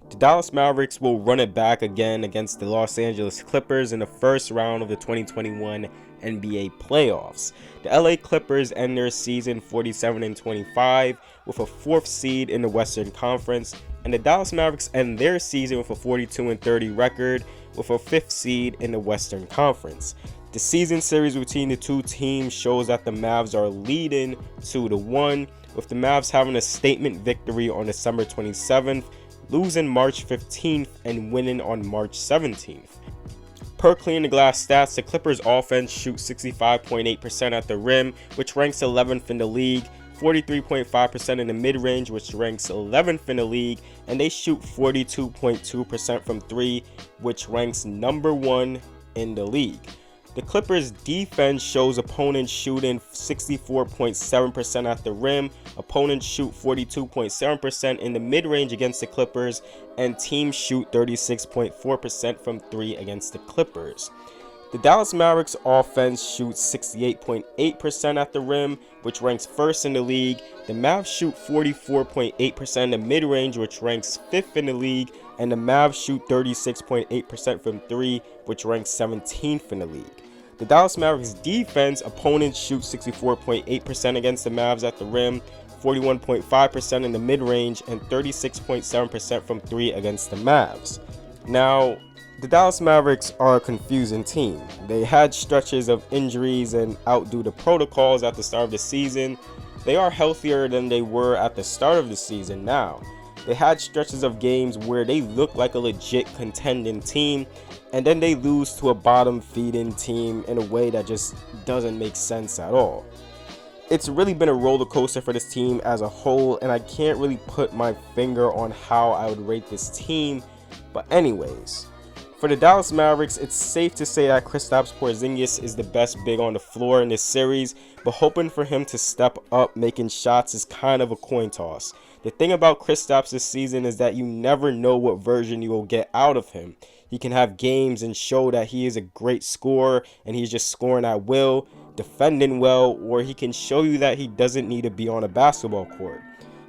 The Dallas Mavericks will run it back again against the Los Angeles Clippers in the first round of the 2021 NBA playoffs. The LA Clippers end their season 47-25 with a 4th seed in the Western Conference, and the Dallas Mavericks end their season with a 42-30 record with a 5th seed in the Western Conference. The season series between the two teams shows that the Mavs are leading 2-1, with the Mavs having a statement victory on December 27th, losing March 15th, and winning on March 17th. Per Clean the Glass stats, the Clippers offense shoots 65.8% at the rim, which ranks 11th in the league, 43.5% in the mid-range, which ranks 11th in the league, and they shoot 42.2% from 3, which ranks number 1 in the league. The Clippers defense shows opponents shooting 64.7% at the rim, opponents shoot 42.7% in the mid-range against the Clippers, and teams shoot 36.4% from 3 against the Clippers. The Dallas Mavericks offense shoots 68.8% at the rim, which ranks 1st in the league. The Mavs shoot 44.8% in the mid-range, which ranks 5th in the league, and the Mavs shoot 36.8% from 3, which ranks 17th in the league. The Dallas Mavericks defense, opponents shoot 64.8% against the Mavs at the rim, 41.5% in the mid-range, and 36.7% from 3 against the Mavs. Now, the Dallas Mavericks are a confusing team. They had stretches of injuries and outdo the protocols at the start of the season. They are healthier than they were at the start of the season now. They had stretches of games where they look like a legit contending team, and then they lose to a bottom-feeding team in a way that just doesn't make sense at all. It's really been a roller coaster for this team as a whole, and I can't really put my finger on how I would rate this team. But anyways, for the Dallas Mavericks, it's safe to say that Kristaps Porzingis is the best big on the floor in this series, but hoping for him to step up making shots is kind of a coin toss. The thing about Kristaps this season is that you never know what version you will get out of him. He can have games and show that he is a great scorer and he's just scoring at will, defending well, or he can show you that he doesn't need to be on a basketball court.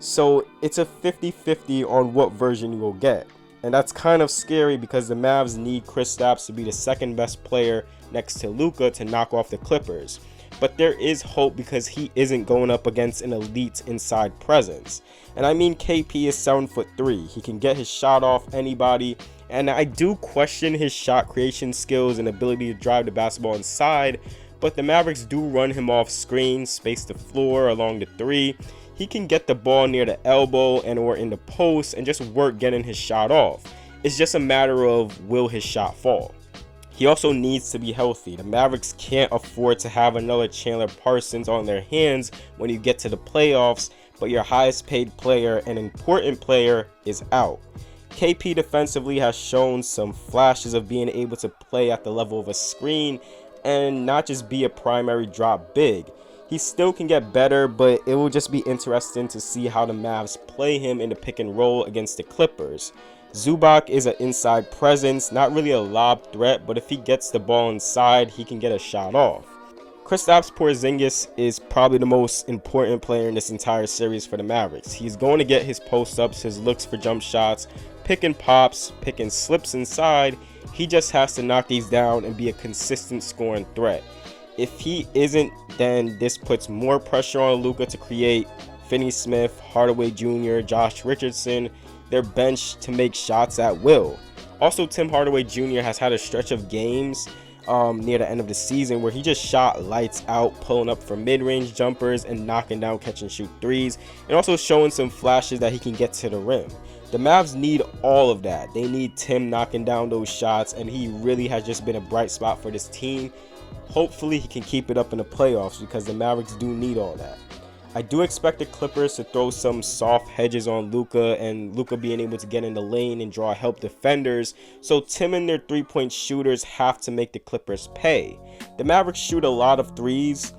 So it's a 50-50 on what version you will get. And that's kind of scary because the Mavs need Kristaps to be the second best player next to Luka to knock off the Clippers. But there is hope because he isn't going up against an elite inside presence. And I mean, KP is 7'3". He can get his shot off anybody. And I do question his shot creation skills and ability to drive the basketball inside. But the Mavericks do run him off screens, space the floor along the 3. He can get the ball near the elbow and or in the post and just work getting his shot off. It's just a matter of will his shot fall. He also needs to be healthy. The Mavericks can't afford to have another Chandler Parsons on their hands when you get to the playoffs, but your highest paid player and important player is out. KP defensively has shown some flashes of being able to play at the level of a screen and not just be a primary drop big. He still can get better, but it will just be interesting to see how the Mavs play him in the pick and roll against the Clippers. Zubac is an inside presence, not really a lob threat, but if he gets the ball inside, he can get a shot off. Kristaps Porzingis is probably the most important player in this entire series for the Mavericks. He's going to get his post-ups, his looks for jump shots, picking pops, picking slips inside. He just has to knock these down and be a consistent scoring threat. If he isn't, then this puts more pressure on Luka to create. Finney-Smith, Hardaway Jr., Josh Richardson, their bench to make shots at will. Also, Tim Hardaway Jr. has had a stretch of games near the end of the season where he just shot lights out, pulling up for mid-range jumpers and knocking down catch and shoot threes, and also showing some flashes that he can get to the rim. The Mavs need all of that. They need Tim knocking down those shots, and he really has just been a bright spot for this team. Hopefully he can keep it up in the playoffs because the Mavericks do need all that. I do expect the Clippers to throw some soft hedges on Luka, and Luka being able to get in the lane and draw help defenders, so Tim and their three-point shooters have to make the Clippers pay. The Mavericks shoot a lot of threes,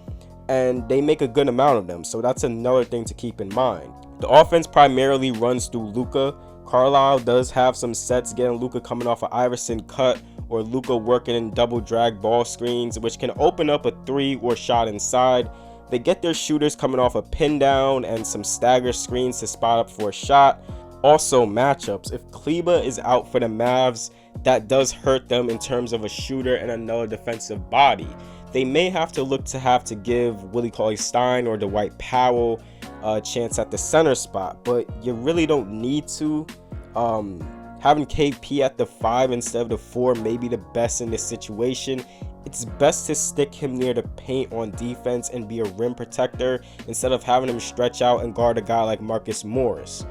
and they make a good amount of them, so that's another thing to keep in mind. The offense primarily runs through Luka. Carlisle does have some sets getting Luka coming off an Iverson cut or Luka working in double drag ball screens, which can open up a three or shot inside. They get their shooters coming off a pin down and some stagger screens to spot up for a shot. Also, matchups. If Kleba is out for the Mavs, that does hurt them in terms of a shooter and another defensive body. They may have to give Willie Cauley-Stein or Dwight Powell a chance at the center spot, but you really don't need to. Having KP at the 5 instead of the 4 may be the best in this situation. It's best to stick him near the paint on defense and be a rim protector instead of having him stretch out and guard a guy like Marcus Morris.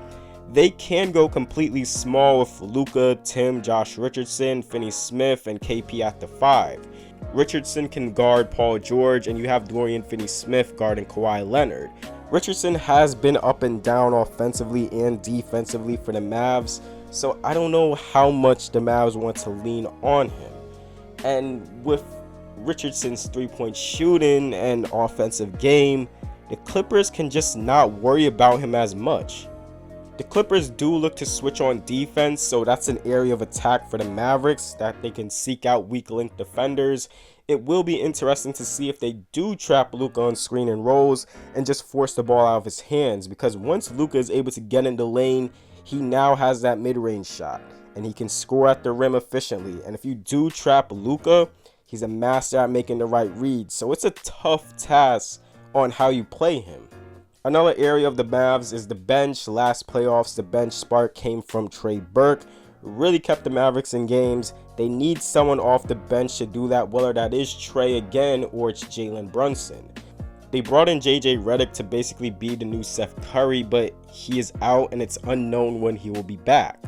They can go completely small with Luka, Tim, Josh Richardson, Finney Smith, and KP at the 5. Richardson can guard Paul George, and you have Dorian Finney-Smith guarding Kawhi Leonard. Richardson has been up and down offensively and defensively for the Mavs, so I don't know how much the Mavs want to lean on him. And with Richardson's three-point shooting and offensive game, the Clippers can just not worry about him as much. The Clippers do look to switch on defense, so that's an area of attack for the Mavericks that they can seek out weak link defenders. It will be interesting to see if they do trap Luka on screen and rolls and just force the ball out of his hands, because once Luka is able to get in the lane, he now has that mid-range shot and he can score at the rim efficiently. And if you do trap Luka, he's a master at making the right reads, so it's a tough task on how you play him. Another area of the Mavs is the bench. Last playoffs, the bench spark came from Trey Burke. Really kept the Mavericks in games. They need someone off the bench to do that, whether that is Trey again or it's Jalen Brunson. They brought in JJ Redick to basically be the new Seth Curry, but he is out and it's unknown when he will be back.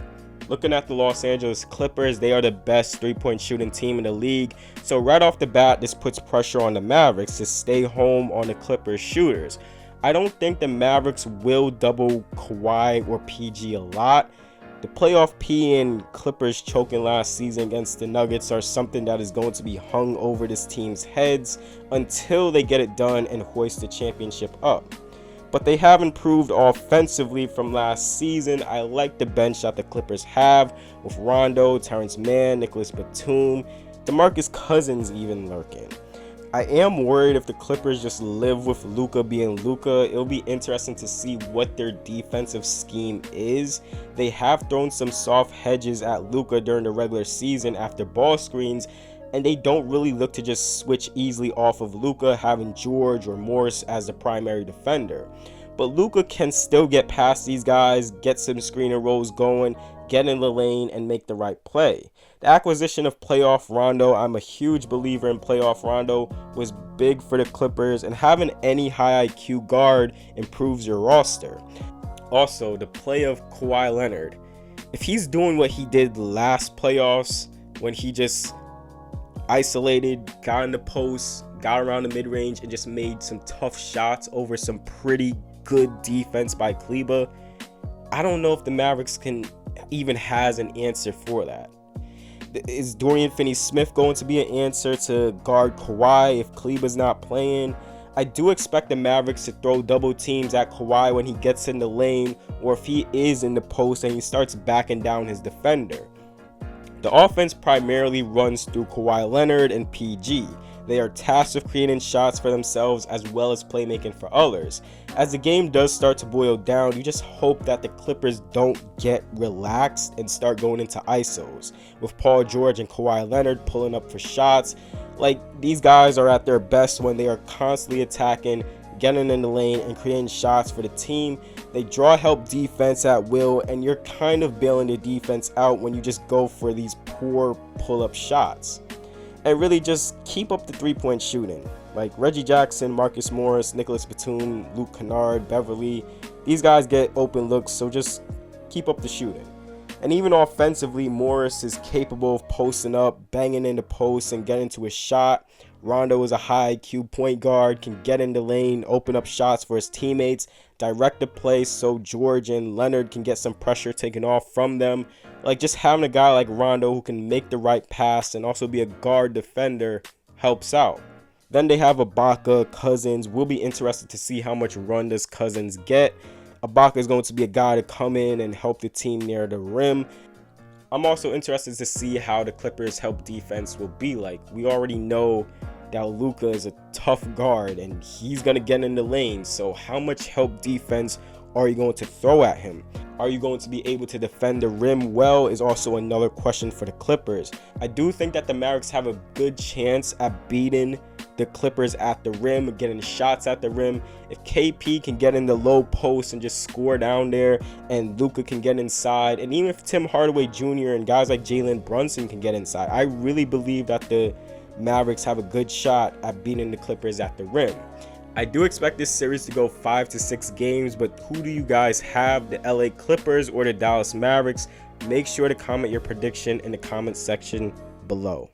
Looking at the Los Angeles Clippers, they are the best three-point shooting team in the league. So right off the bat, this puts pressure on the Mavericks to stay home on the Clippers shooters. I don't think the Mavericks will double Kawhi or PG a lot. The playoff P and Clippers choking last season against the Nuggets are something that is going to be hung over this team's heads until they get it done and hoist the championship up. But they have improved offensively from last season. I like the bench that the Clippers have with Rondo, Terrence Mann, Nicholas Batum, DeMarcus Cousins even lurking. I am worried if the Clippers just live with Luka being Luka. It'll be interesting to see what their defensive scheme is. They have thrown some soft hedges at Luka during the regular season after ball screens, and they don't really look to just switch easily off of Luka, having George or Morris as the primary defender. But Luka can still get past these guys, get some screen and rolls going, get in the lane, and make the right play. The acquisition of playoff Rondo, I'm a huge believer in playoff Rondo, was big for the Clippers, and having any high IQ guard improves your roster. Also, the play of Kawhi Leonard. If he's doing what he did last playoffs, when he just isolated, got in the post, got around the mid-range, and just made some tough shots over some pretty good defense by Kleba, I don't know if the Mavericks can even has an answer for that. Is Dorian Finney-Smith going to be an answer to guard Kawhi if Kleber's not playing? I do expect the Mavericks to throw double teams at Kawhi when he gets in the lane, or if he is in the post and he starts backing down his defender. The offense primarily runs through Kawhi Leonard and PG. They are tasked with creating shots for themselves as well as playmaking for others. As the game does start to boil down, you just hope that the Clippers don't get relaxed and start going into ISOs, with Paul George and Kawhi Leonard pulling up for shots. Like, these guys are at their best when they are constantly attacking, getting in the lane, and creating shots for the team. They draw help defense at will, and you're kind of bailing the defense out when you just go for these poor pull-up shots. And really just keep up the three-point shooting. Like Reggie Jackson, Marcus Morris, Nicholas Batum, Luke Kennard, Beverly. These guys get open looks, so just keep up the shooting. And even offensively, Morris is capable of posting up, banging in the post, and getting to his shot. Rondo is a high IQ point guard, can get in the lane, open up shots for his teammates, direct the play so George and Leonard can get some pressure taken off from them. Like, just having a guy like Rondo who can make the right pass and also be a guard defender helps out. Then they have Ibaka, Cousins. We'll be interested to see how much run does Cousins get. Ibaka is going to be a guy to come in and help the team near the rim. I'm also interested to see how the Clippers' help defense will be like. We already know that Luka is a tough guard and he's going to get in the lane. So how much help defense are you going to throw at him? Are you going to be able to defend the rim well is also another question for the Clippers. I do think that the Mavericks have a good chance at beating the Clippers at the rim, getting shots at the rim. If KP can get in the low post and just score down there, and Luka can get inside, and even if Tim Hardaway Jr. and guys like Jalen Brunson can get inside, I really believe that the Mavericks have a good shot at beating the Clippers at the rim. I do expect this series to go 5 to 6 games, but who do you guys have, the LA Clippers or the Dallas Mavericks? Make sure to comment your prediction in the comment section below.